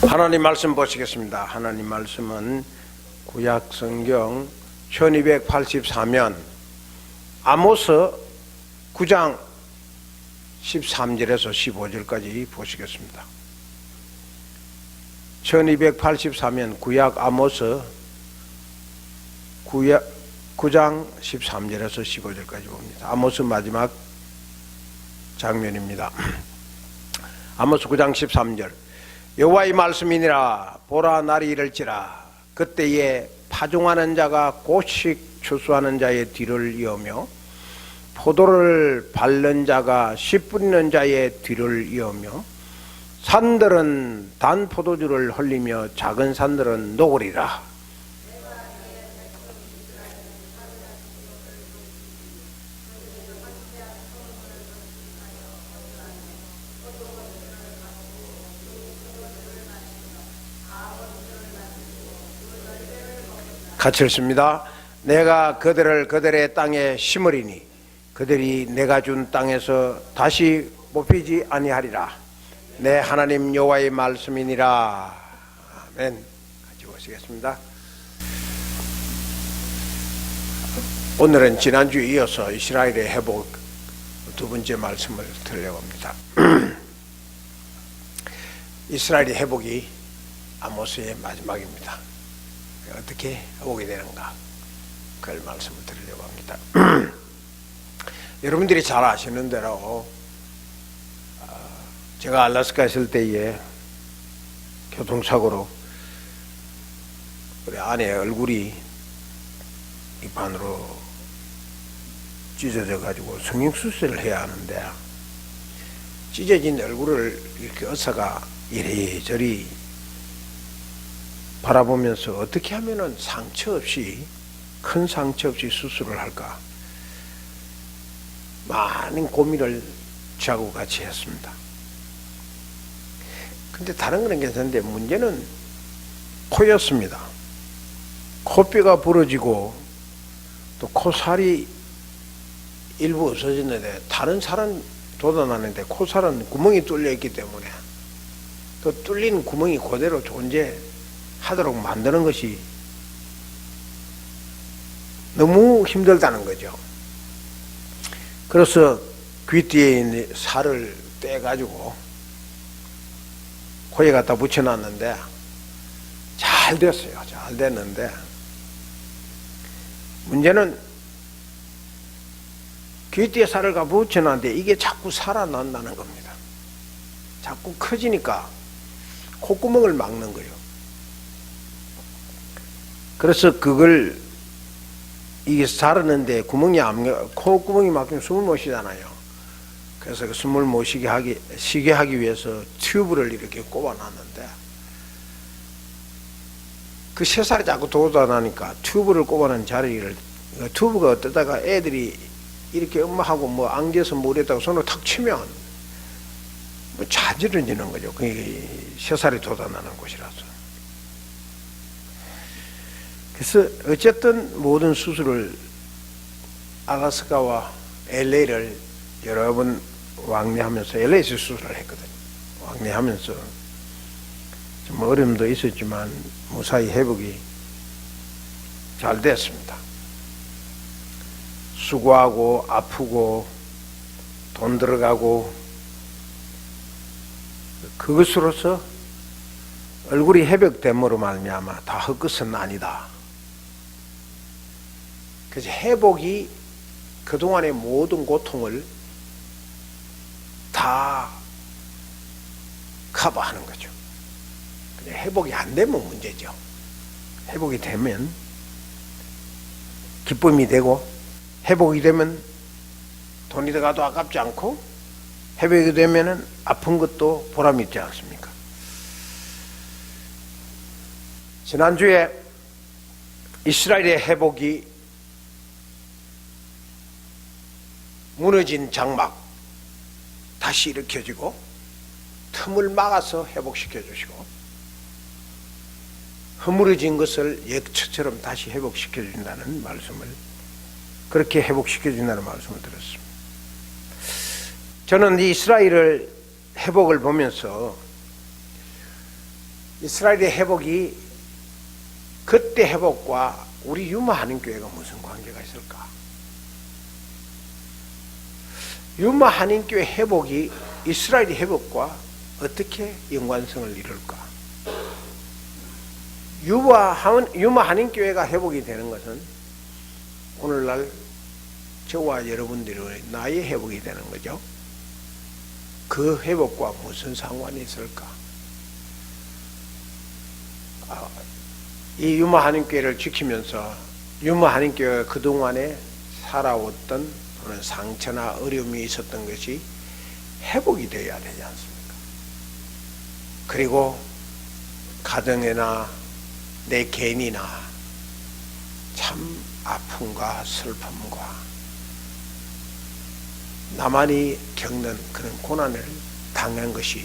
하나님 말씀 보시겠습니다. 하나님 말씀은 구약 성경 1284면 아모스 9장 13절에서 15절까지 보시겠습니다. 1284면 구약 아모스 9장 13절에서 15절까지 봅니다. 아모스 마지막 장면입니다. 아모스 9장 13절. 여호와의 말씀이니라. 보라, 날이 이를지라. 그때에 파종하는 자가 곡식 추수하는 자의 뒤를 이으며 포도를 밟는 자가 씨 뿌리는 자의 뒤를 이으며 산들은 단 포도주를 흘리며 작은 산들은 녹으리라. 같이 읽습니다. 내가 그들을 그들의 땅에 심으리니 그들이 내가 준 땅에서 다시 뽑히지 아니하리라. 내 하나님 여호와의 말씀이니라. 아멘. 같이 보시겠습니다. 오늘은 지난주에 이어서 이스라엘의 회복 두 번째 말씀을 드리려고 합니다. 이스라엘의 회복이 아모스의 마지막입니다. 어떻게 회복이 되는가, 그걸 말씀을 드리려고 합니다. 여러분들이 잘 아시는 대로 제가 알래스카에 있을 때에 교통사고로 우리 아내의 얼굴이 입안으로 찢어져 가지고 성형수술을 해야 하는데, 찢어진 얼굴을 이렇게 의사가 이리저리 바라보면서 어떻게 하면은 상처 없이, 큰 상처 없이 수술을 할까 많은 고민을 저하고 같이 했습니다. 근데 다른 건 괜찮은데 문제는 코였습니다. 코뼈가 부러지고 또 코살이 일부 없어졌는데 다른 살은 돋아나는데 코살은 구멍이 뚫려 있기 때문에 그 뚫린 구멍이 그대로 존재하도록 만드는 것이 너무 힘들다는 거죠. 그래서 귀 뒤에 있는 살을 떼가지고 코에 갖다 붙여놨는데 잘 됐어요. 잘 됐는데 문제는 귀 뒤에 살을 갖다 붙여놨는데 이게 자꾸 살아난다는 겁니다. 자꾸 커지니까 콧구멍을 막는 거예요. 그래서 그걸 이게 자르는데 구멍이 콧구멍이 막히면 숨을 못 쉬잖아요. 그래서 그 숨을 못 쉬게 하기 위해서 튜브를 이렇게 꼽아놨는데 그 새살이 자꾸 돋아나니까 튜브를 꼽아놓은 자리를, 튜브가 어떠다가 애들이 이렇게 엄마하고 뭐 안겨서 물에다가 손으로 탁 치면 뭐 자지러지는 거죠. 그게 새살이 돋아나는 곳이라서. 그래서 어쨌든 모든 수술을 알래스카와 LA를 여러 번 왕래하면서 LA에서 수술을 했거든요. 왕래하면서 좀 어려움도 있었지만 무사히 회복이 잘 됐습니다. 수고하고 아프고 돈 들어가고 그것으로서 얼굴이 회복됨으로 말미암아 다 헛것은 아니다. 그래서 회복이 그동안의 모든 고통을 다 커버하는 거죠. 그냥 회복이 안 되면 문제죠. 회복이 되면 기쁨이 되고, 회복이 되면 돈이 들어가도 아깝지 않고, 회복이 되면 아픈 것도 보람이 있지 않습니까? 지난주에 이스라엘의 회복이 무너진 장막 다시 일으켜지고 틈을 막아서 회복시켜 주시고 허물어진 것을 옛처럼 다시 회복시켜 준다는 말씀을, 그렇게 회복시켜 준다는 말씀을 들었습니다. 저는 이 이스라엘을 회복을 보면서 이스라엘의 회복이 그때 회복과 우리 유마 한인교회가 무슨 관계가 있을까? 유마 한인교회 회복이 이스라엘의 회복과 어떻게 연관성을 이룰까? 유마 한인교회가 회복이 되는 것은 오늘날 저와 여러분들의 나의 회복이 되는 거죠. 그 회복과 무슨 상관이 있을까? 이 유마 한인교회를 지키면서 유마 한인교회가 그동안에 살아왔던 그런 상처나 어려움이 있었던 것이 회복이 되어야 되지 않습니까? 그리고 가정이나 내 개인이나 참 아픔과 슬픔과 나만이 겪는 그런 고난을 당한 것이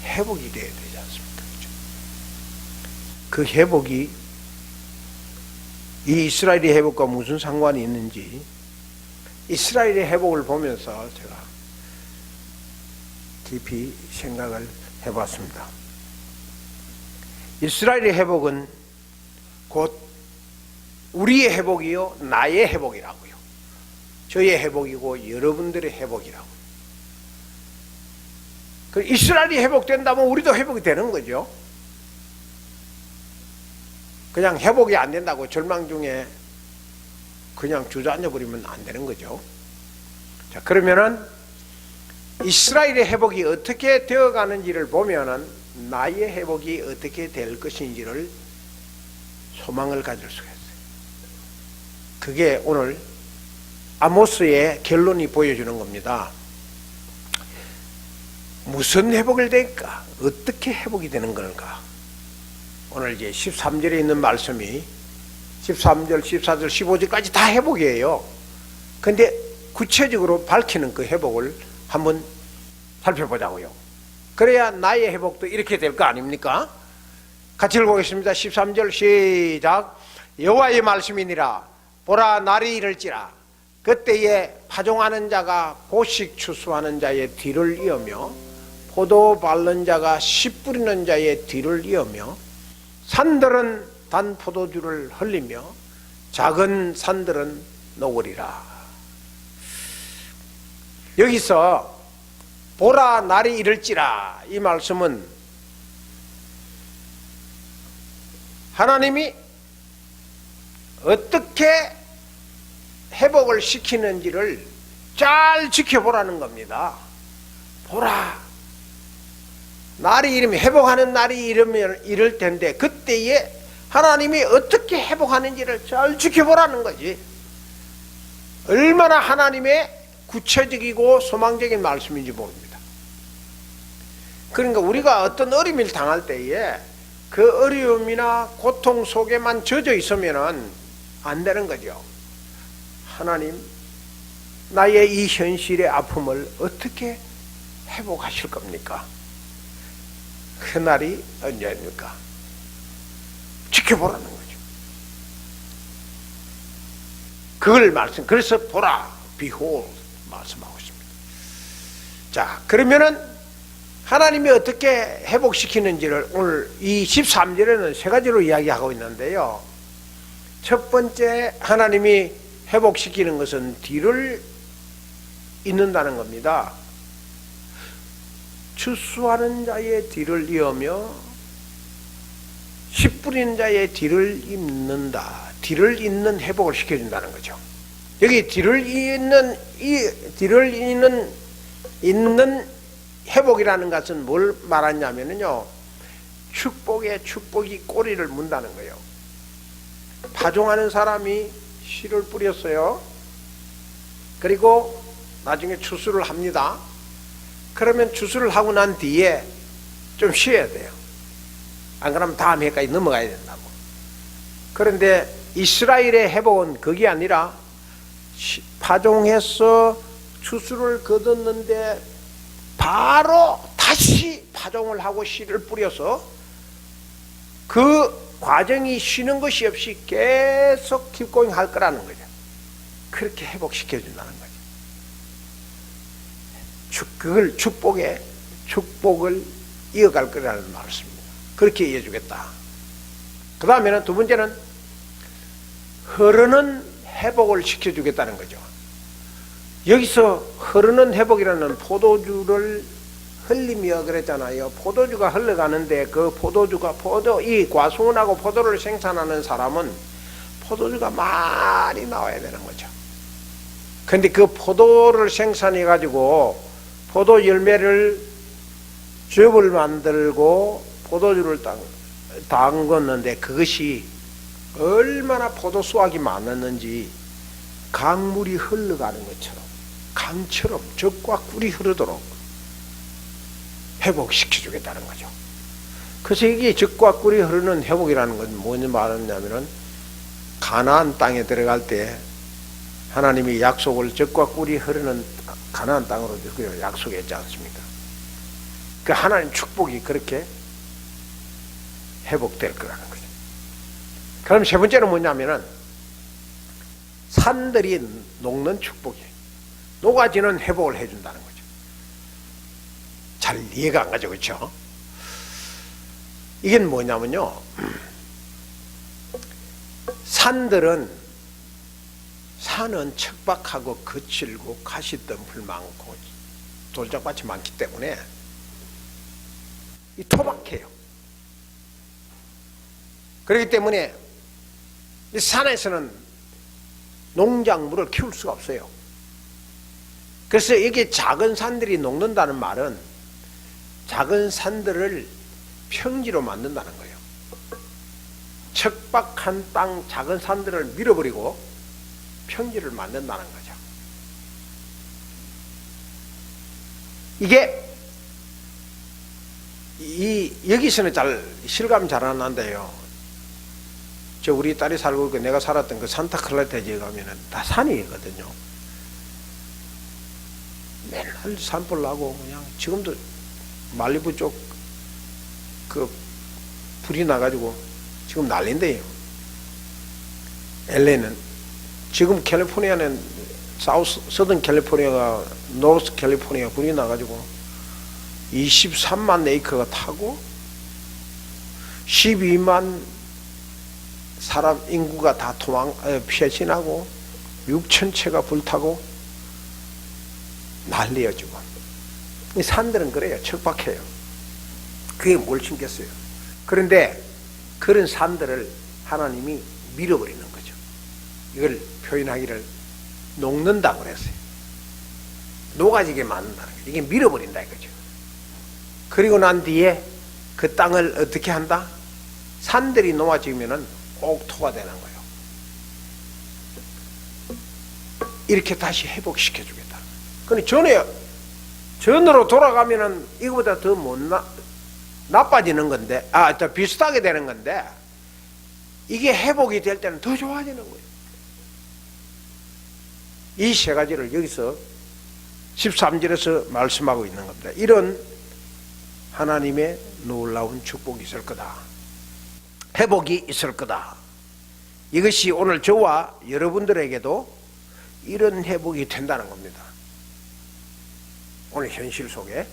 회복이 되어야 되지 않습니까? 그 회복이 이 이스라엘의 회복과 무슨 상관이 있는지 이스라엘의 회복을 보면서 제가 깊이 생각을 해봤습니다. 이스라엘의 회복은 곧 우리의 회복이요 나의 회복이라고요. 저의 회복이고 여러분들의 회복이라고요. 그 이스라엘이 회복된다면 우리도 회복이 되는 거죠. 그냥 회복이 안 된다고 절망 중에 그냥 주저앉아 버리면 안 되는 거죠. 자, 그러면은 이스라엘의 회복이 어떻게 되어가는지를 보면은 나의 회복이 어떻게 될 것인지를 소망을 가질 수가 있어요. 그게 오늘 아모스의 결론이 보여주는 겁니다. 무슨 회복을 될까? 어떻게 회복이 되는 걸까? 오늘 이제 13절에 있는 말씀이 13절, 14절, 15절까지 다 회복이에요. 근데 구체적으로 밝히는 그 회복을 한번 살펴보자고요. 그래야 나의 회복도 이렇게 될 거 아닙니까? 같이 읽어보겠습니다. 13절 시작. 여호와의 말씀이니라. 보라, 날이 이를지라. 그때에 파종하는 자가 보식 추수하는 자의 뒤를 이으며 포도 밟는 자가 씨 뿌리는 자의 뒤를 이으며 산들은 단 포도주를 흘리며 작은 산들은 녹으리라. 여기서 보라, 날이 이를지라 이 말씀은 하나님이 어떻게 회복을 시키는지를 잘 지켜보라는 겁니다. 보라, 날이 이르면 회복하는 날이 이를 텐데 그때에 하나님이 어떻게 회복하는지를 잘 지켜보라는 거지. 얼마나 하나님의 구체적이고 소망적인 말씀인지 모릅니다. 그러니까 우리가 어떤 어려움을 당할 때에 그 어려움이나 고통 속에만 젖어 있으면 안 되는 거죠. 하나님, 나의 이 현실의 아픔을 어떻게 회복하실 겁니까? 그날이 언제입니까? 지켜보라는 거죠. 그걸 그래서 보라, behold 말씀하고 있습니다. 자, 그러면은 하나님이 어떻게 회복시키는지를 오늘 이 13절에는 세 가지로 이야기하고 있는데요. 첫 번째, 하나님이 회복시키는 것은 뒤를 잇는다는 겁니다. 추수하는 자의 뒤를 이으며 씨 뿌리는 자의 뒤를 잇는다. 뒤를 잇는 회복을 시켜준다는 거죠. 여기 뒤를 잇는 회복이라는 것은 뭘 말하냐면요, 축복에 축복이 꼬리를 문다는 거예요. 파종하는 사람이 씨를 뿌렸어요. 그리고 나중에 추수를 합니다. 그러면 추수를 하고 난 뒤에 좀 쉬어야 돼요. 안 그러면 다음 해까지 넘어가야 된다고. 그런데 이스라엘의 회복은 그게 아니라 파종해서 추수를 거뒀는데 바로 다시 파종을 하고 씨를 뿌려서 그 과정이 쉬는 것이 없이 계속 킵고잉 할 거라는 거죠. 그렇게 회복시켜준다는 거죠. 그걸 축복을 이어갈 거라는 말씀입니다. 그렇게 이해해주겠다. 그 다음에는 두 번째는 흐르는 회복을 시켜주겠다는 거죠. 여기서 흐르는 회복이라는 포도주를 흘리며 그랬잖아요. 포도주가 흘러가는데 그 포도주가 이 과수원하고 포도를 생산하는 사람은 포도주가 많이 나와야 되는 거죠. 근데 그 포도를 생산해 가지고 포도 열매를 즙을 만들고 포도주를 담궜는데 그것이 얼마나 포도 수확이 많았는지 강물이 흘러가는 것처럼 강처럼 젖과 꿀이 흐르도록 회복시켜 주겠다는 거죠. 그래서 이게 젖과 꿀이 흐르는 회복이라는 건 뭐냐 말하냐면은 가나안 땅에 들어갈 때 하나님이 약속을 젖과 꿀이 흐르는 가나안 땅으로 약속했지 않습니까? 그 하나님 축복이 그렇게 회복될 거라는 거죠. 그럼 세 번째는 뭐냐면은 산들이 녹는 축복이에요. 녹아지는 회복을 해준다는 거죠. 잘 이해가 안 가죠, 그렇죠? 이게 뭐냐면요, 산은 척박하고 거칠고 가시덤불 많고 돌짝밭이 많기 때문에 이 토박해요. 그렇기 때문에 이 산에서는 농작물을 키울 수가 없어요. 그래서 이게 작은 산들이 녹는다는 말은 작은 산들을 평지로 만든다는 거예요. 척박한 땅 작은 산들을 밀어버리고 평지를 만든다는 거죠. 이게 여기서는 잘 실감 잘 안 난대요. 저 우리 딸이 살고 있고 내가 살았던 그 산타클라테 지에 가면은 다 산이거든요. 맨날 산불 나고 그냥 지금도 말리부 쪽 그 불이 나가지고 지금 난린데요. LA는 지금 캘리포니아는 서던 캘리포니아가 노스 캘리포니아 불이 나가지고 23만 에이커가 타고 12만 사람 인구가 다 피신하고 6천 채가 불타고 난리예요 지금. 이 산들은 그래요. 척박해요. 그게 뭘 심겠어요. 그런데 그런 산들을 하나님이 밀어버리는 거죠. 이걸 표현하기를 녹는다고 그랬어요. 녹아지게 만든다는 거죠. 이게 밀어버린다 이거죠. 그리고 난 뒤에 그 땅을 어떻게 한다? 산들이 녹아지면은 옥토가 되는 거예요. 이렇게 다시 회복시켜 주겠다. 근데 전으로 돌아가면은 이거보다 더 나빠지는 건데, 더 비슷하게 되는 건데, 이게 회복이 될 때는 더 좋아지는 거예요. 이 세 가지를 여기서 13절에서 말씀하고 있는 겁니다. 이런 하나님의 놀라운 축복이 있을 거다. 회복이 있을 거다. 이것이 오늘 저와 여러분들에게도 이런 회복이 된다는 겁니다. 오늘 현실 속에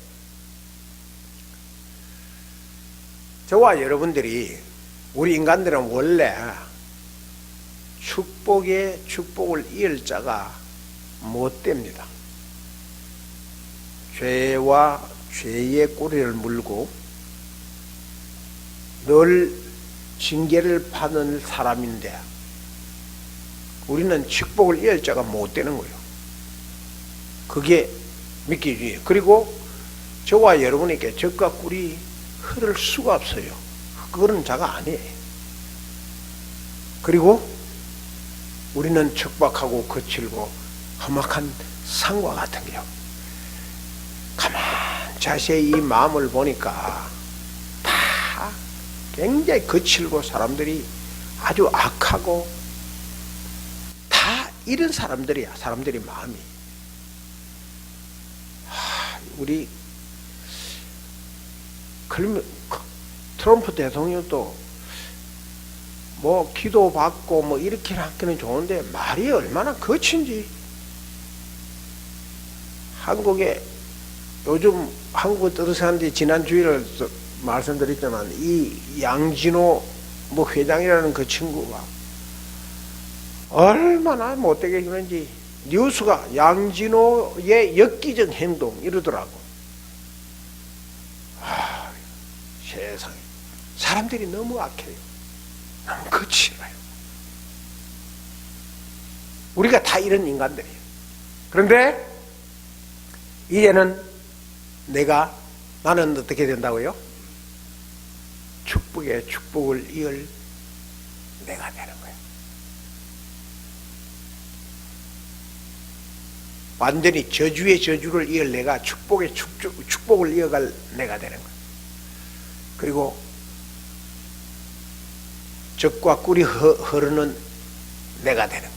저와 여러분들이 우리 인간들은 원래 축복을 이을 자가 못 됩니다. 죄와 죄의 꼬리를 물고 늘 징계를 받는 사람인데 우리는 축복을 이을 자가 못 되는 거예요. 그게 믿기지. 그리고 저와 여러분에게 젖과 꿀이 흐를 수가 없어요. 그런 자가 아니에요. 그리고 우리는 척박하고 거칠고 험악한 산과 같은 게요. 가만 자세히 이 마음을 보니까 다 굉장히 거칠고 사람들이 아주 악하고 다 이런 사람들이야. 사람들이 마음이. 우리 그러면 트럼프 대통령도 뭐 기도받고 뭐 이렇게 하기는 좋은데 말이 얼마나 거친지. 한국에 요즘 한국 들어서는데 지난 주일을 말씀드렸지만 이 양진호 뭐 회장이라는 그 친구가 얼마나 못되게 했는지 뉴스가 양진호의 엽기적 행동 이러더라고. 아, 세상에 사람들이 너무 악해요. 너무 거칠어요. 우리가 다 이런 인간들이에요. 그런데 이제는 나는 어떻게 된다고요? 축복에 축복을 이을 내가 되는 거예요. 완전히 저주의 저주를 이을 내가 축복의 축복을 이어갈 내가 되는 거예요. 그리고 적과 꿀이 흐르는 내가 되는 거예요.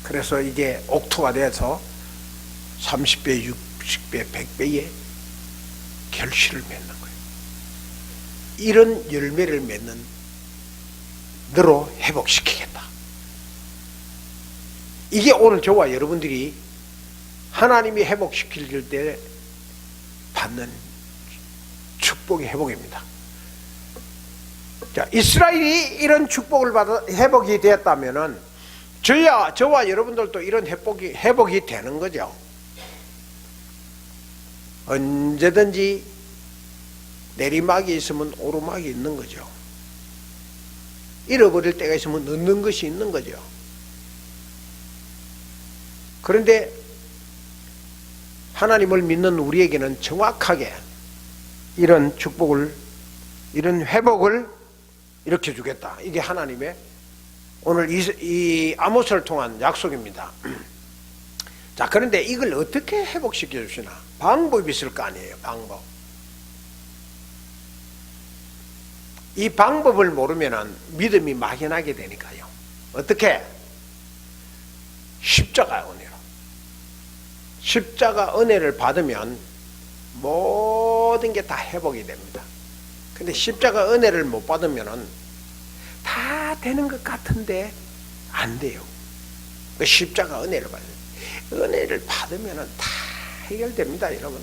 그래서 이제 옥토가 돼서 30배, 60배, 100배의 결실을 맺는 거예요. 이런 열매를 맺는 너로 회복시키겠다. 이게 오늘 저와 여러분들이 하나님이 회복시킬 때 받는 축복의 회복입니다. 자, 이스라엘이 이런 축복을 받아 회복이 되었다면은 저와 여러분들도 이런 회복이 되는 거죠. 언제든지 내리막이 있으면 오르막이 있는 거죠. 잃어버릴 때가 있으면 얻는 것이 있는 거죠. 그런데 하나님을 믿는 우리에게는 정확하게 이런 축복을, 이런 회복을 일으켜 주겠다. 이게 하나님의 오늘 이 아모스를 통한 약속입니다. 자, 그런데 이걸 어떻게 회복시켜 주시나? 방법이 있을 거 아니에요. 방법. 이 방법을 모르면 믿음이 막연하게 되니까요. 어떻게? 십자가 은혜로. 십자가 은혜를 받으면 모든 게 다 회복이 됩니다. 근데 십자가 은혜를 못 받으면 다 되는 것 같은데 안 돼요. 그 십자가 은혜를 받아요. 은혜를 받으면 다 해결됩니다, 여러분.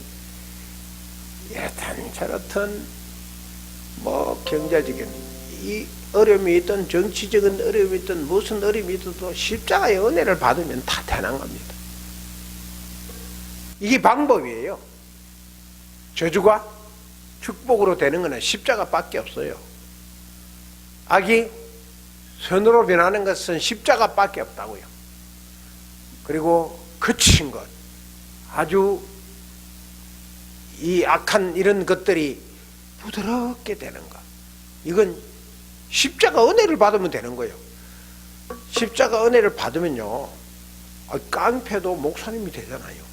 이렇든 저렇든 뭐 경제적인 이 어려움이 있든 정치적인 어려움이 있든 무슨 어려움이 있어도 십자가의 은혜를 받으면 다 되는 겁니다. 이게 방법이에요. 저주가 축복으로 되는 것은 십자가밖에 없어요. 악이 선으로 변하는 것은 십자가밖에 없다고요. 그리고 거친 것, 아주 이 악한 이런 것들이 부드럽게 되는 것, 이건 십자가 은혜를 받으면 되는 거예요. 십자가 은혜를 받으면요, 깡패도 목사님이 되잖아요.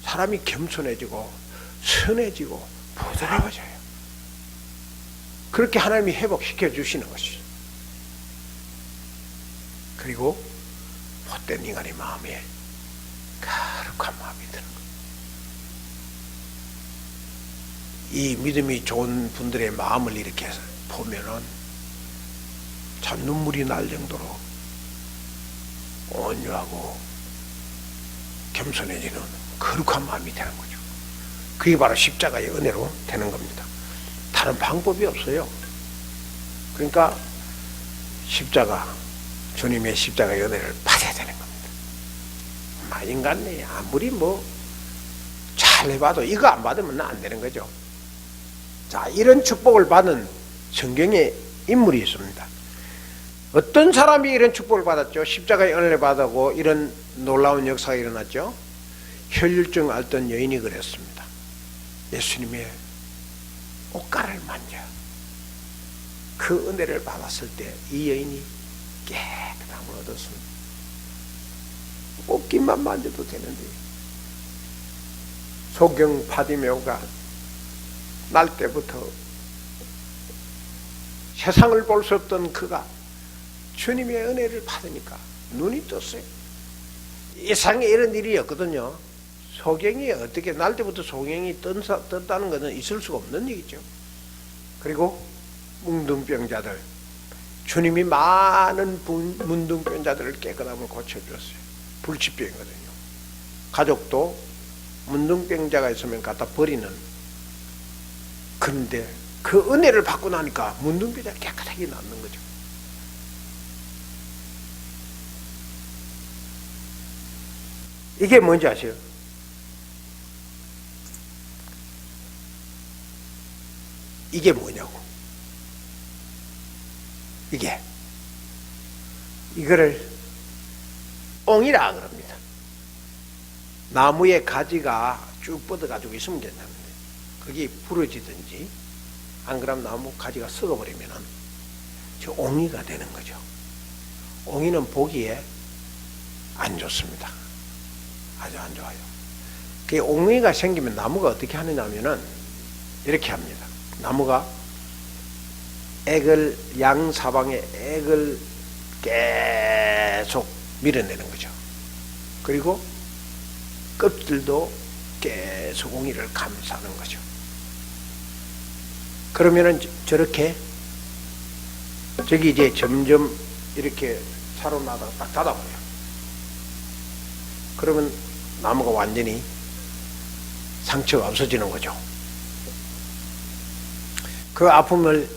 사람이 겸손해지고 선해지고 부드러워져요. 그렇게 하나님이 회복시켜 주시는 것이죠. 그리고 헛된 인간의 마음에 거룩한 마음이 드는 거예요. 이 믿음이 좋은 분들의 마음을 이렇게 보면은 참 눈물이 날 정도로 온유하고 겸손해지는 거룩한 마음이 되는 거죠. 그게 바로 십자가의 은혜로 되는 겁니다. 다른 방법이 없어요. 그러니까 십자가, 주님의 십자가의 은혜를 받아야 되는 겁니다. 인간이 아무리 뭐 잘 해봐도 이거 안 받으면 안 되는 거죠. 자, 이런 축복을 받은 성경에 인물이 있습니다. 어떤 사람이 이런 축복을 받았죠? 십자가의 은혜를 받았고 이런 놀라운 역사가 일어났죠. 혈류증 앓던 여인이 그랬습니다. 예수님의 옷가를 만져 그 은혜를 받았을 때 이 여인이 깨끗함을 얻었습니다. 옷깃만 만져도 되는데 소경 바디메오가 날 때부터 세상을 볼 수 없던 그가 주님의 은혜를 받으니까 눈이 떴어요. 세상에 이런 일이 없거든요. 소경이 어떻게 날 때부터 소경이 떴다는 것은 있을 수가 없는 얘기죠. 그리고 문둥병자들, 주님이 많은 문둥병자들을 깨끗함을 고쳐주었어요. 불치병이거든요. 가족도 문둥병자가 있으면 갖다 버리는 그런데 그 은혜를 받고 나니까 문둥비가 깨끗하게 낫는 거죠. 이게 뭔지 아세요? 이게 뭐냐고. 이거를 옹이라 그럽니다. 나무의 가지가 쭉 뻗어가지고 있으면 괜찮은데 그게 부러지든지 안 그러면 나무 가지가 썩어버리면 저 옹이가 되는 거죠. 옹이는 보기에 안 좋습니다. 아주 안 좋아요. 그 옹이가 생기면 나무가 어떻게 하느냐 하면은 이렇게 합니다. 나무가 액을 양사방에 액을 계속 밀어내는 거죠. 그리고 껍질도 계속 옹이를 감싸는 거죠. 그러면은 저렇게 저기 이제 점점 이렇게 살아나다가 딱 닫아버려요. 그러면 나무가 완전히 상처가 없어지는 거죠. 그 아픔을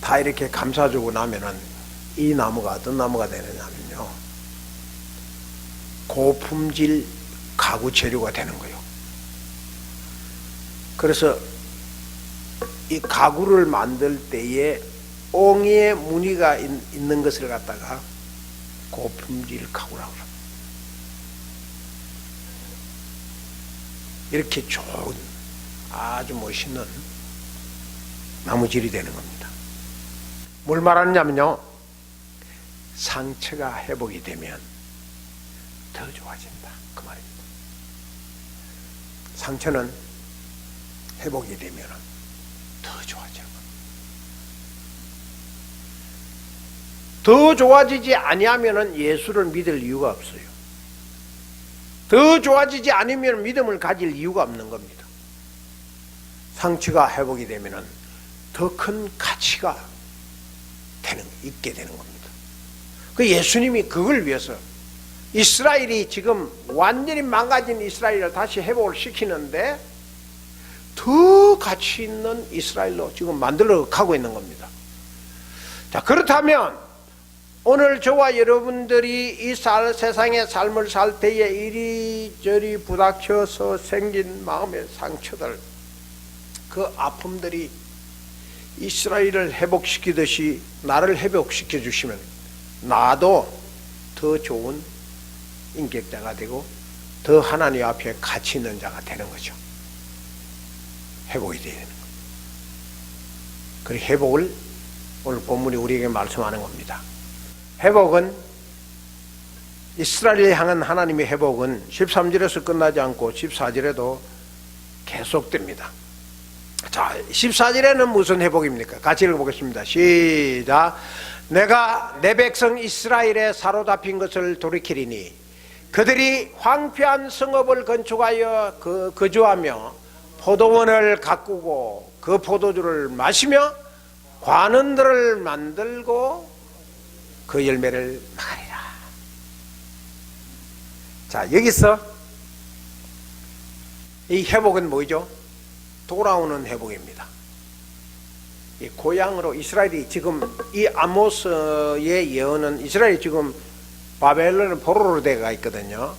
다 이렇게 감싸주고 나면은 이 나무가 어떤 나무가 되느냐면요, 고품질 가구 재료가 되는 거예요. 그래서 이 가구를 만들 때에 옹이의 무늬가 있는 것을 갖다가 고품질 가구라고 합니다. 이렇게 좋은 아주 멋있는 나무질이 되는 겁니다. 뭘 말하느냐면요, 상처가 회복이 되면 더 좋아진다 그 말입니다. 상처는 회복이 되면 더 좋아지는 겁니다. 더 좋아지지 아니하면 예수를 믿을 이유가 없어요. 더 좋아지지 않으면 믿음을 가질 이유가 없는 겁니다. 상처가 회복이 되면 더 큰 가치가 있게 되는 겁니다. 그 예수님이 그걸 위해서 이스라엘이 지금 완전히 망가진 이스라엘을 다시 회복을 시키는데 더 가치 있는 이스라엘로 지금 만들어 가고 있는 겁니다. 자, 그렇다면 오늘 저와 여러분들이 이 세상의 삶을 살 때에 이리저리 부닥쳐서 생긴 마음의 상처들, 그 아픔들이 이스라엘을 회복시키듯이 나를 회복시켜 주시면 나도 더 좋은 인격자가 되고 더 하나님 앞에 가치 있는 자가 되는 거죠. 회복이 되는 겁니다. 그 회복을 오늘 본문이 우리에게 말씀하는 겁니다. 회복은, 이스라엘을 향한 하나님의 회복은 13절에서 끝나지 않고 14절에도 계속됩니다. 자, 14절에는 무슨 회복입니까? 같이 읽어보겠습니다. 시작. 내가 내 백성 이스라엘에 사로잡힌 것을 돌이키리니 그들이 황폐한 성읍을 건축하여 거주하며 포도원을 가꾸고 그 포도주를 마시며 관원들을 만들고 그 열매를 막으리라. 자, 여기서 이 회복은 뭐죠? 돌아오는 회복입니다. 이 고향으로 이스라엘이 지금 이 아모스의 예언은 이스라엘이 지금 바벨론 포로로 되어가 있거든요.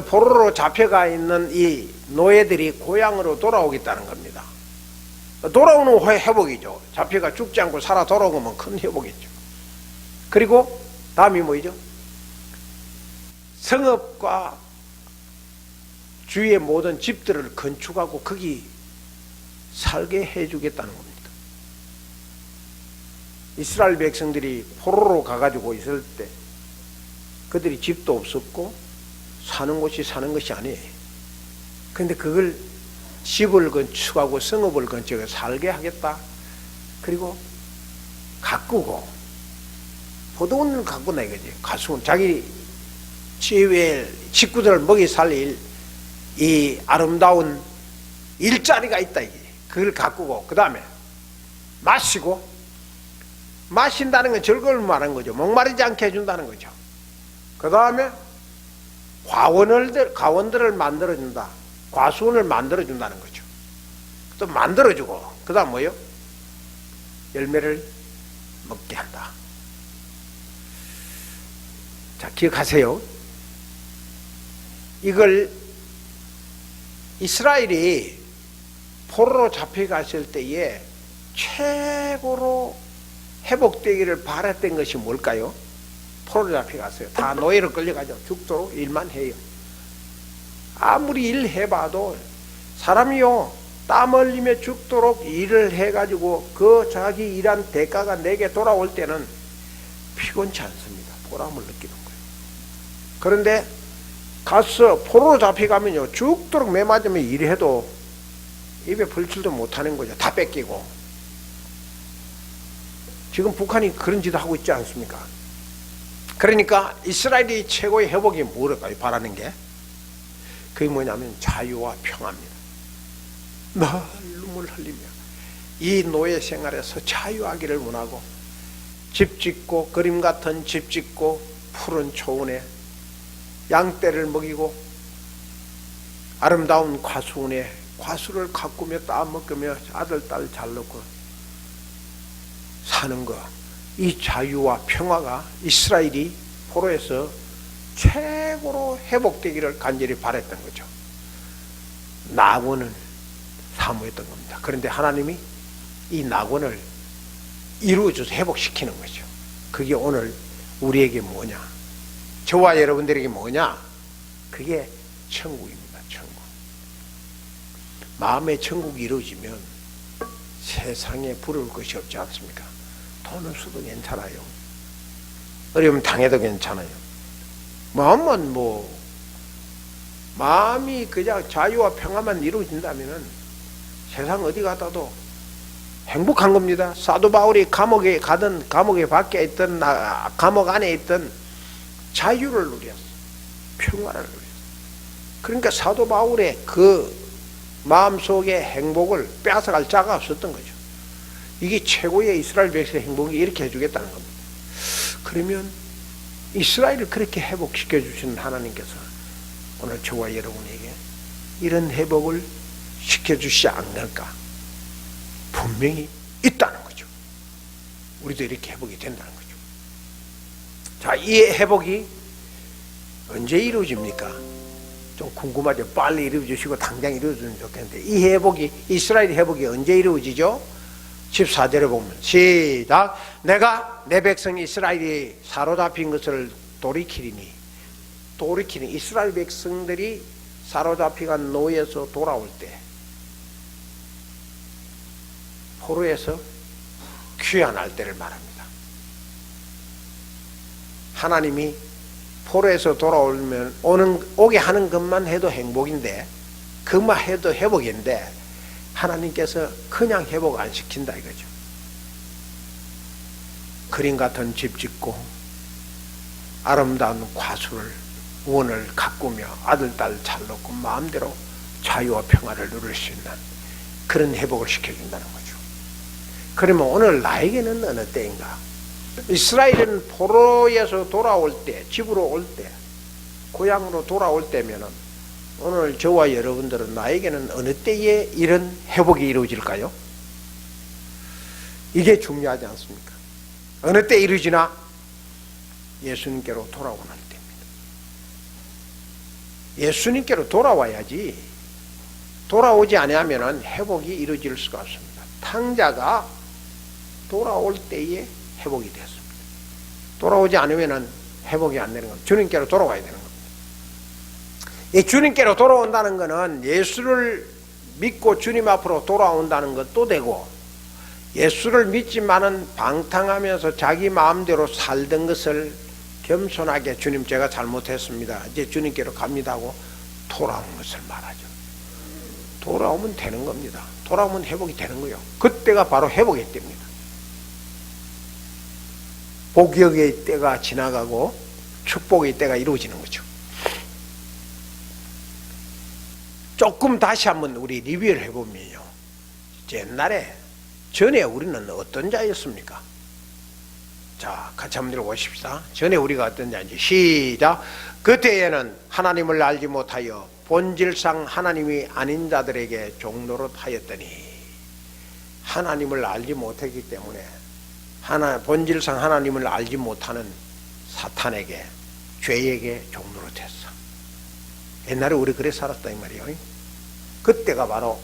포로로 잡혀가 있는 이 노예들이 고향으로 돌아오겠다는 겁니다. 돌아오는 회복이죠. 잡혀가 죽지 않고 살아 돌아오면 큰 회복이죠. 그리고 다음이 뭐죠? 성읍과 주위의 모든 집들을 건축하고 거기 살게 해주겠다는 겁니다. 이스라엘 백성들이 포로로 가가지고 있을 때 그들이 집도 없었고 사는 곳이 사는 것이 아니에요. 그런데 그걸 집을 건축하고 성읍을 건축해서 살게 하겠다. 그리고 가꾸고 포도원을 가꾸나 이거지. 가수원 자기 지휘의 식구들을 먹이 살릴 이 아름다운 일자리가 있다 이게. 그걸 가꾸고 그 다음에 마시고, 마신다는 건 즐거움을 말하는 거죠. 목마르지 않게 해준다는 거죠. 그 다음에 가원들을 만들어준다. 과수원을 만들어준다는 거죠. 또 만들어주고 그 다음 뭐요? 열매를 먹게 한다. 자, 기억하세요. 이걸 이스라엘이 포로로 잡혀갔을 때에 최고로 회복되기를 바랐던 것이 뭘까요? 포로로 잡혀갔어요. 다 노예로 끌려가죠. 죽도록 일만 해요. 아무리 일해봐도 사람이요, 땀 흘리며 죽도록 일을 해가지고 그 자기 일한 대가가 내게 돌아올 때는 피곤치 않습니다. 보람을 느끼는 거예요. 그런데 가서 포로로 잡혀가면요, 죽도록 매 맞으면 일해도 입에 불칠도 못하는 거죠. 다 뺏기고. 지금 북한이 그런 짓을 하고 있지 않습니까? 그러니까 이스라엘이 최고의 회복이 뭘까요? 바라는 게 그게 뭐냐면 자유와 평화입니다. 늘 눈물 흘리며 이 노예 생활에서 자유하기를 원하고, 집 짓고 그림 같은 집 짓고 푸른 초원에 양떼를 먹이고 아름다운 과수원에 과수를 가꾸며 따먹으며 아들 딸 잘 놓고 사는 거, 이 자유와 평화가 이스라엘이 포로에서 최고로 회복되기를 간절히 바랬던 거죠. 낙원을 사모했던 겁니다. 그런데 하나님이 이 낙원을 이루어줘서 회복시키는 거죠. 그게 오늘 우리에게 뭐냐? 저와 여러분들에게 뭐냐? 그게 천국입니다. 천국. 마음의 천국이 이루어지면 세상에 부러울 것이 없지 않습니까? 돈 없어도 괜찮아요. 어려움 당해도 괜찮아요. 마음이 그냥 자유와 평화만 이루어진다면 세상 어디 가다도 행복한 겁니다. 사도 바울이 감옥에 가든 감옥에 밖에 있든 감옥 안에 있든 자유를 누렸어. 평화를 누렸어. 그러니까 사도 바울의 그 마음속의 행복을 빼앗아갈 자가 없었던 거죠. 이게 최고의 이스라엘 백성의 행복이 이렇게 해주겠다는 겁니다. 그러면 이스라엘을 그렇게 회복시켜 주시는 하나님께서 오늘 저와 여러분에게 이런 회복을 시켜주시지 않을까? 분명히 있다는 거죠. 우리도 이렇게 회복이 된다는 거죠. 자, 이 회복이 언제 이루어집니까? 좀 궁금하죠. 빨리 이루어주시고 당장 이루어지면 좋겠는데, 이 회복이, 이스라엘 회복이 언제 이루어지죠? 14절에 보면 시작. 내가 내 백성 이스라엘이 사로잡힌 것을 돌이키리니, 이스라엘 백성들이 사로잡혀간 노예에서 돌아올 때, 포로에서 귀환할 때를 말합니다. 하나님이 포로에서 돌아오면 오게 하는 것만 해도 행복인데, 그만 해도 회복인데, 하나님께서 그냥 회복 안 시킨다 이거죠. 그림 같은 집 짓고 아름다운 원을 가꾸며 아들 딸 잘 놓고 마음대로 자유와 평화를 누릴 수 있는 그런 회복을 시켜준다는 거죠. 그러면 오늘 나에게는 어느 때인가? 이스라엘은 포로에서 돌아올 때, 집으로 올 때, 고향으로 돌아올 때면은 오늘 저와 여러분들은 나에게는 어느 때에 이런 회복이 이루어질까요? 이게 중요하지 않습니까? 어느 때 이루어지나? 예수님께로 돌아오는 때입니다. 예수님께로 돌아와야지, 돌아오지 않으면 회복이 이루어질 수가 없습니다. 탕자가 돌아올 때에 회복이 됐습니다. 돌아오지 않으면 회복이 안 되는 겁니다. 주님께로 돌아와야 되는 겁니다. 이 주님께로 돌아온다는 것은 예수를 믿고 주님 앞으로 돌아온다는 것도 되고, 예수를 믿지만은 방탕하면서 자기 마음대로 살던 것을 겸손하게 주님 제가 잘못했습니다, 이제 주님께로 갑니다 하고 돌아오는 것을 말하죠. 돌아오면 되는 겁니다. 돌아오면 회복이 되는 거예요. 그때가 바로 회복의 때입니다. 복역의 때가 지나가고 축복의 때가 이루어지는 거죠. 조금 다시 한번 우리 리뷰를 해보면요, 옛날에 전에 우리는 어떤 자였습니까? 자, 같이 한번 읽어보십시다. 전에 우리가 어떤 자인지 시작. 그때에는 하나님을 알지 못하여 본질상 하나님이 아닌 자들에게 종노릇 하였더니, 하나님을 알지 못했기 때문에 본질상 하나님을 알지 못하는 사탄에게, 죄에게 종로로 됐어. 옛날에 우리 그래 살았다 이 말이에요. 그때가 바로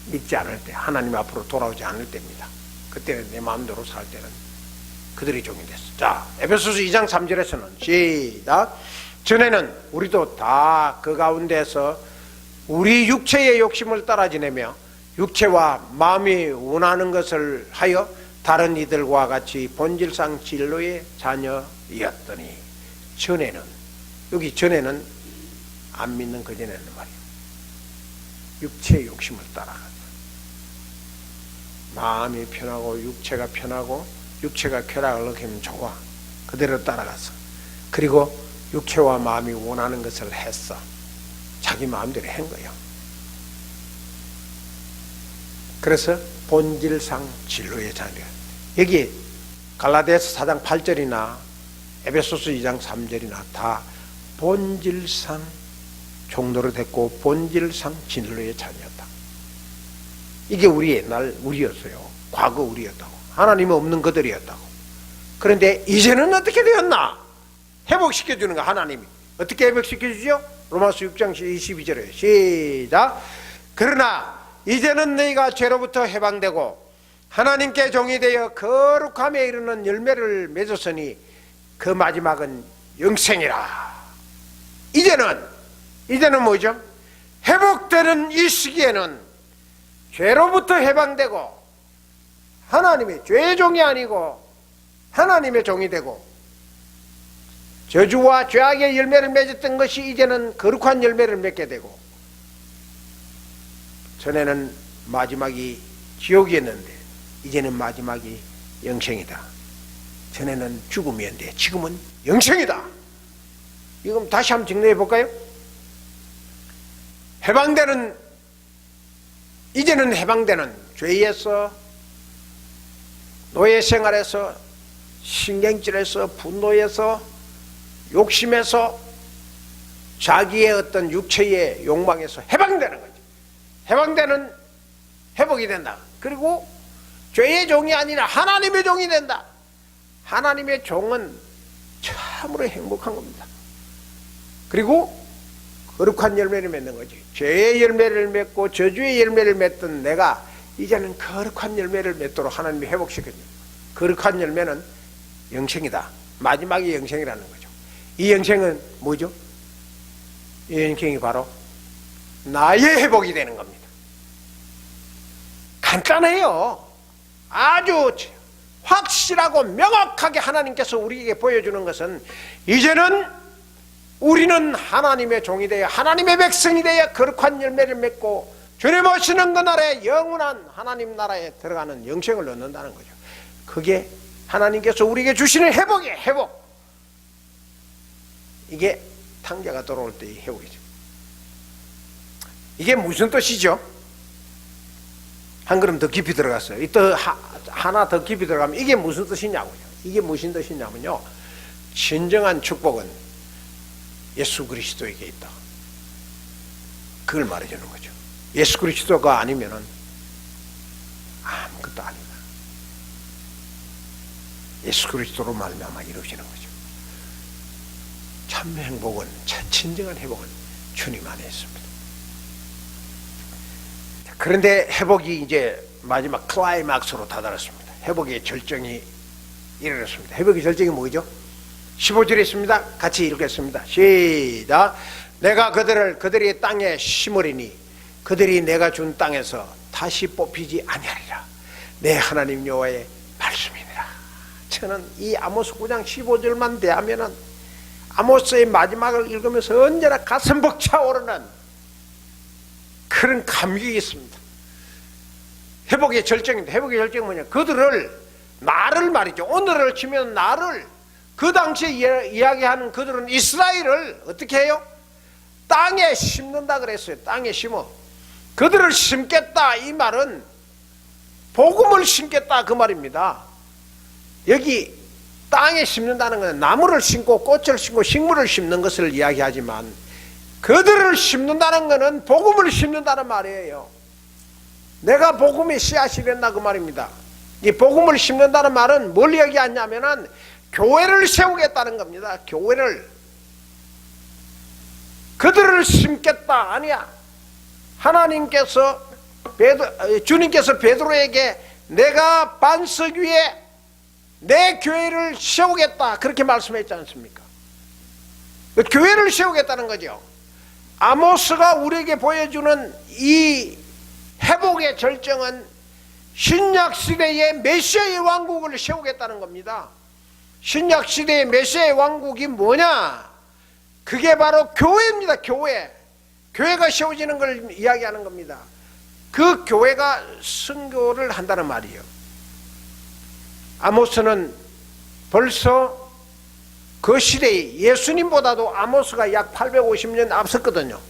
믿지 않을 때, 하나님 앞으로 돌아오지 않을 때입니다. 그때는 내 마음대로 살 때는 그들이 종이 됐어. 자, 에베소서 2장 3절에서는 시작. 전에는 우리도 다 그 가운데서 우리 육체의 욕심을 따라 지내며 육체와 마음이 원하는 것을 하여 다른 이들과 같이 본질상 진로의 자녀이었더니, 전에는, 여기 전에는 안 믿는 그전에는 말이에요. 육체의 욕심을 따라간다. 마음이 편하고 육체가 편하고 육체가 쾌락을 느끼면 좋아. 그대로 따라갔어. 그리고 육체와 마음이 원하는 것을 했어. 자기 마음대로 한 거예요. 그래서 본질상 진로의 자녀. 여기 갈라디아서 4장 8절이나 에베소서 2장 3절이나 다 본질상 종로로 됐고 본질상 진로의 자녀였다. 이게 우리 옛날 우리였어요. 과거 우리였다고. 하나님이 없는 그들이었다고. 그런데 이제는 어떻게 되었나? 회복시켜주는 거. 하나님이 어떻게 회복시켜주죠? 로마서 6장 22절에 시작. 그러나 이제는 너희가 죄로부터 해방되고 하나님께 종이 되어 거룩함에 이르는 열매를 맺었으니 그 마지막은 영생이라. 이제는 뭐죠? 회복되는 이 시기에는 죄로부터 해방되고 하나님의 죄의 종이 아니고 하나님의 종이 되고, 저주와 죄악의 열매를 맺었던 것이 이제는 거룩한 열매를 맺게 되고, 전에는 마지막이 지옥이었는데 이제는 마지막이 영생이다. 전에는 죽음이었는데 지금은 영생이다. 이거 다시 한번 정리해 볼까요? 이제는 해방되는 죄에서, 노예 생활에서, 신경질에서, 분노에서, 욕심에서, 자기의 어떤 육체의 욕망에서 해방되는 거죠. 회복이 된다. 그리고 죄의 종이 아니라 하나님의 종이 된다. 하나님의 종은 참으로 행복한 겁니다. 그리고 거룩한 열매를 맺는 거지. 죄의 열매를 맺고 저주의 열매를 맺던 내가 이제는 거룩한 열매를 맺도록 하나님이 회복시켜줘요. 거룩한 열매는 영생이다. 마지막이 영생이라는 거죠. 이 영생은 뭐죠? 이 영생이 바로 나의 회복이 되는 겁니다. 간단해요. 아주 확실하고 명확하게 하나님께서 우리에게 보여주는 것은, 이제는 우리는 하나님의 종이 되어 하나님의 백성이 되어 거룩한 열매를 맺고 주님 오시는 그날에 영원한 하나님 나라에 들어가는 영생을 얻는다는 거죠. 그게 하나님께서 우리에게 주시는 회복이에요. 회복. 이게 탕자가 돌아올 때의 회복이죠. 이게 무슨 뜻이죠? 한 걸음 더 깊이 들어갔어요. 하나 더 깊이 들어가면 이게 무슨 뜻이냐고요. 이게 무슨 뜻이냐면요, 진정한 축복은 예수 그리스도에게 있다. 그걸 말해주는 거죠. 예수 그리스도가 아니면은 아무것도 아니다. 예수 그리스도로 말미암아 이루어지는 거죠. 참 행복은, 진정한 회복은 주님 안에 있습니다. 그런데 회복이 이제 마지막 클라이막스로 다다랐습니다. 회복의 절정이 이르렀습니다. 회복의 절정이 뭐죠? 15절에 있습니다. 같이 읽겠습니다. 시작. 내가 그들이 땅에 심으리니 그들이 내가 준 땅에서 다시 뽑히지 아니하리라. 내 하나님 여호와의 말씀이니라. 저는 이 아모스 9장 15절만 대하면은 아모스의 마지막을 읽으면서 언제나 가슴 벅차오르는 그런 감격이 있습니다. 회복의 절정인데, 회복의 절정은 뭐냐? 그들을, 나를 말이죠. 오늘을 치면 나를, 그 당시에 이야기하는 그들은 이스라엘을 어떻게 해요? 땅에 심는다 그랬어요. 땅에 심어. 그들을 심겠다, 이 말은 복음을 심겠다 그 말입니다. 여기 땅에 심는다는 것은 나무를 심고 꽃을 심고 식물을 심는 것을 이야기하지만, 그들을 심는다는 것은 복음을 심는다는 말이에요. 내가 복음의 씨앗이 된다 그 말입니다. 이 복음을 심는다는 말은 뭘 얘기하냐면은 교회를 세우겠다는 겁니다. 교회를. 그들을 심겠다 아니야. 하나님께서 주님께서 베드로에게 내가 반석 위에 내 교회를 세우겠다 그렇게 말씀했지 않습니까? 교회를 세우겠다는 거죠. 아모스가 우리에게 보여주는 이 회복의 절정은 신약시대의 메시아의 왕국을 세우겠다는 겁니다. 신약시대의 메시아의 왕국이 뭐냐? 그게 바로 교회입니다. 교회. 교회가 세워지는 걸 이야기하는 겁니다. 그 교회가 선교를 한다는 말이에요. 아모스는 벌써 그 시대에 예수님보다도 아모스가 약 850년 앞섰거든요.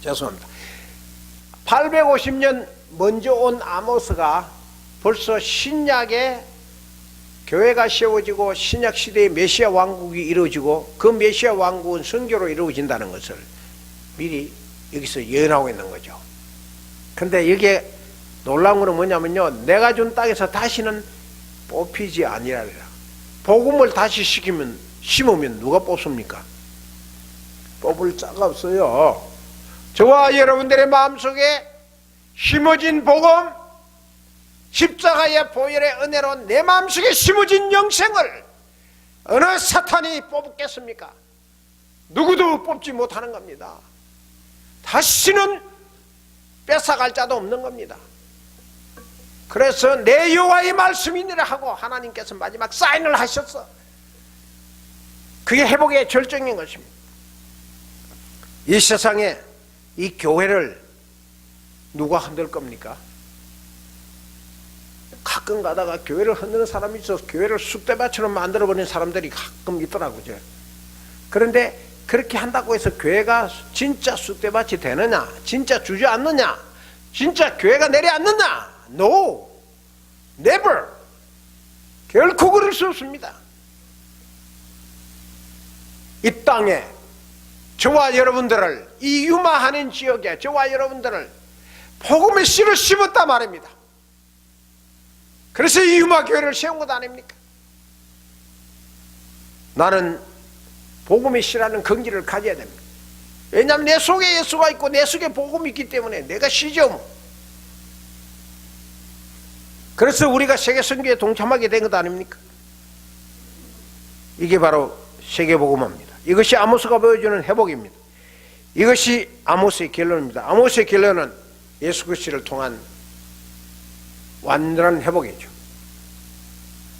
죄송합니다. 850년 먼저 온 아모스가 벌써 신약의 교회가 세워지고 신약시대의 메시아 왕국이 이루어지고 그 메시아 왕국은 선교로 이루어진다는 것을 미리 여기서 예언하고 있는 거죠. 근데 여기에 놀라운 것은 뭐냐면요, 내가 준 땅에서 다시는 뽑히지 아니하리라. 복음을 다시 심으면 누가 뽑습니까? 뽑을 자가 없어요. 저와 여러분들의 마음속에 심어진 복음, 십자가의 보혈의 은혜로 내 마음속에 심어진 영생을 어느 사탄이 뽑겠습니까? 누구도 뽑지 못하는 겁니다. 다시는 뺏어갈 자도 없는 겁니다. 그래서 내 여호와의 말씀이니라 하고 하나님께서 마지막 사인을 하셨어. 그게 회복의 절정인 것입니다. 이 세상에 이 교회를 누가 흔들 겁니까? 가끔 가다가 교회를 흔드는 사람이 있어서 교회를 쑥대밭처럼 만들어버리는 사람들이 가끔 있더라고요. 그런데 그렇게 한다고 해서 교회가 진짜 쑥대밭이 되느냐? 진짜 주저앉느냐? 진짜 교회가 내려앉느냐? No! Never! 결코 그럴 수 없습니다. 이 땅에 저와 여러분들을, 이 유마하는 지역에 저와 여러분들을 복음의 씨를 심었단 말입니다. 그래서 이 유마교회를 세운 것 아닙니까? 나는 복음의 씨라는 긍지를 가져야 됩니다. 왜냐하면 내 속에 예수가 있고 내 속에 복음이 있기 때문에 내가 씨죠. 그래서 우리가 세계 선교에 동참하게 된 것 아닙니까? 이게 바로 세계복음화입니다. 이것이 아모스가 보여주는 회복입니다. 이것이 아모스의 결론입니다. 아모스의 결론은 예수 그리스도를 통한 완전한 회복이죠.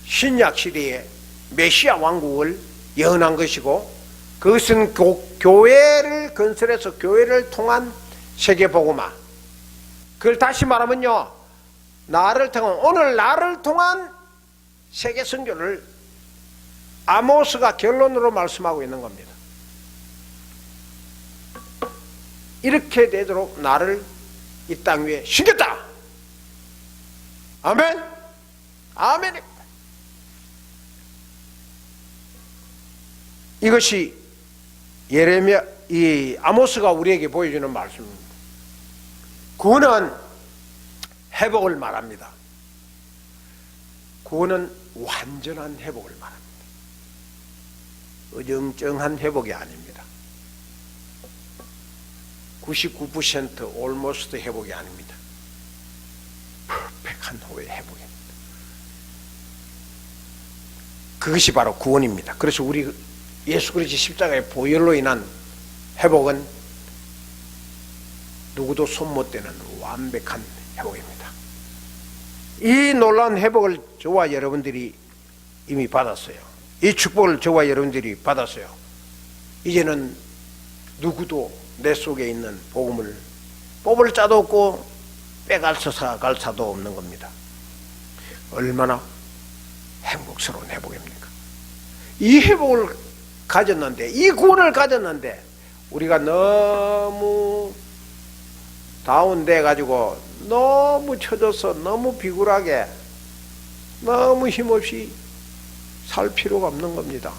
신약 시대의 메시아 왕국을 예언한 것이고 그것은 교회를 건설해서 교회를 통한 세계복음화. 그걸 다시 말하면요, 오늘 나를 통한 세계 선교를 아모스가 결론으로 말씀하고 있는 겁니다. 이렇게 되도록 나를 이 땅 위에 심겼다. 아멘. 아멘입니다. 이것이 이 아모스가 우리에게 보여주는 말씀입니다. 구원은 회복을 말합니다. 구원은 완전한 회복을 말합니다. 어정쩡한 회복이 아닙니다. 99% almost 회복이 아닙니다. 퍼펙트한 후의 회복입니다. 그것이 바로 구원입니다. 그래서 우리 예수 그리스도 십자가의 보혈로 인한 회복은 누구도 손 못 대는 완벽한 회복입니다. 이 놀라운 회복을 저와 여러분들이 이미 받았어요. 이 축복을 저와 여러분들이 받았어요. 이제는 누구도 내 속에 있는 복음을 뽑을 자도 없고 빼갈 사도 없는 겁니다. 얼마나 행복스러운 회복입니까? 이 회복을 가졌는데, 이 구원을 가졌는데 우리가 너무 다운돼 가지고 너무 처져서 너무 비굴하게 너무 힘없이 살 필요가 없는 겁니다.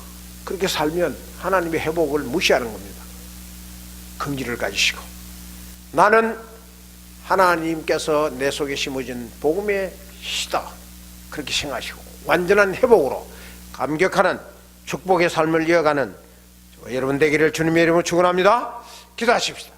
그렇게 살면 하나님의 회복을 무시하는 겁니다. 긍지를 가지시고 나는 하나님께서 내 속에 심어진 복음의 씨다 그렇게 생각하시고 완전한 회복으로 감격하는 축복의 삶을 이어가는 여러분 되기를 주님의 이름으로 축원합니다. 기도하십시다.